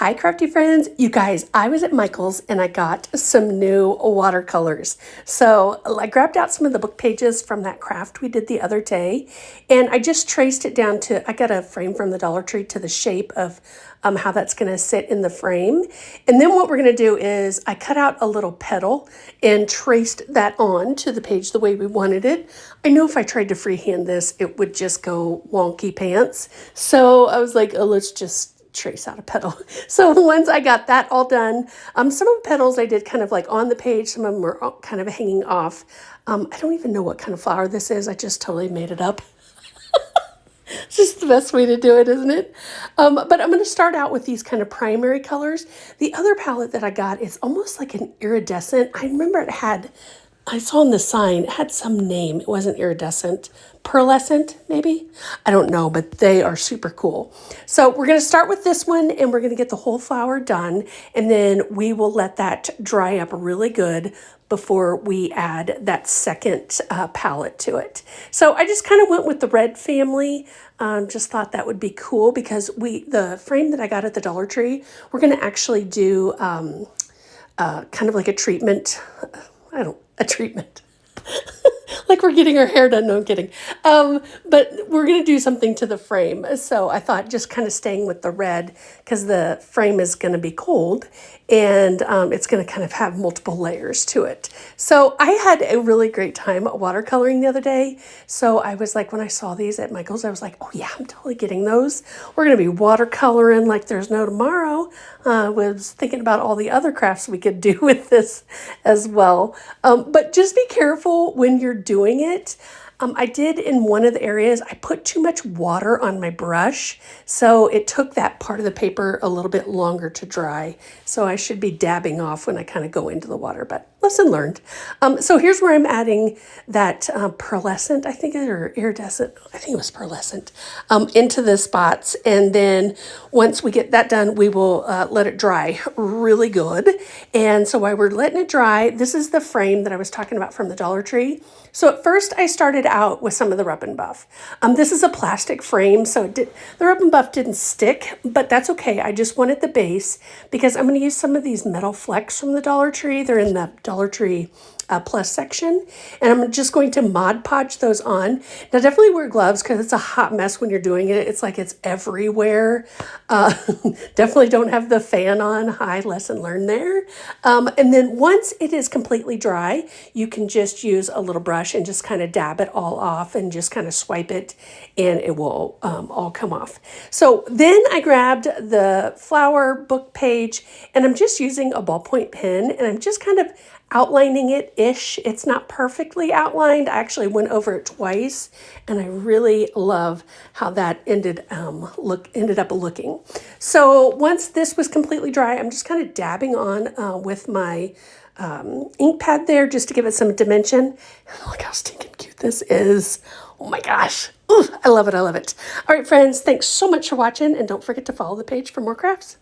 Hi crafty friends. You guys, I was at Michael's and I got some new watercolors. So I grabbed out some of the book pages from that craft we did the other day and I just traced it down to, I got a frame from the Dollar Tree to the shape of how that's going to sit in the frame. And then what we're going to do is I cut out a little petal and traced that on to the page the way we wanted it. I know if I tried to freehand this, it would just go wonky pants. So I was like, oh, let's just trace out a petal. So once I got that all done, some of the petals I did kind of like on the page. Some of them were kind of hanging off. I don't even know what kind of flower this is. I just totally made it up. It's just the best way to do it, isn't it? But I'm going to start out with these kind of primary colors. The other palette that I got is almost like an iridescent. I remember it had, I saw on the sign, it had some name. It wasn't iridescent. Pearlescent, maybe? I don't know, but they are super cool. So we're going to start with this one, and we're going to get the whole flower done, and then we will let that dry up really good before we add that second palette to it. So I just kind of went with the red family. Just thought that would be cool because the frame that I got at the Dollar Tree, we're going to actually do kind of like a treatment. A treatment. Like we're getting our hair done. No, I'm kidding. But we're going to do something to the frame. So I thought just kind of staying with the red because the frame is going to be cold and it's going to kind of have multiple layers to it. So I had a really great time watercoloring the other day. So I was like, when I saw these at Michael's, I was like, oh yeah, I'm totally getting those. We're going to be watercoloring like there's no tomorrow. Was thinking about all the other crafts we could do with this as well. But just be careful when you're doing it. I did in one of the areas, I put too much water on my brush. So it took that part of the paper a little bit longer to dry. So I should be dabbing off when I kind of go into the water, but lesson learned. So here's where I'm adding that pearlescent, I think, or iridescent, I think it was pearlescent, into the spots. And then once we get that done, we will let it dry really good. And so while we're letting it dry, this is the frame that I was talking about from the Dollar Tree. So at first I started out with some of the Rub and Buff. This is a plastic frame, so the Rub and Buff didn't stick, but that's okay. I just wanted the base because I'm going to use some of these metal flecks from the Dollar Tree. They're in the Dollar Tree Plus section, and I'm just going to Mod Podge those on. Now definitely wear gloves because it's a hot mess when you're doing it. It's like it's everywhere. Definitely don't have the fan on. Hi, lesson learned there. And then once it is completely dry, you can just use a little brush and just kind of dab it all off and just kind of swipe it and it will all come off. So then I grabbed the flower book page and I'm just using a ballpoint pen and I'm just kind of outlining it-ish. It's not perfectly outlined. I actually went over it twice and I really love how that ended up looking. So once this was completely dry, I'm just kind of dabbing on with my ink pad there just to give it some dimension. Look how stinking cute this is. Oh my gosh. Ooh, I love it. I love it. All right, friends, thanks so much for watching and don't forget to follow the page for more crafts.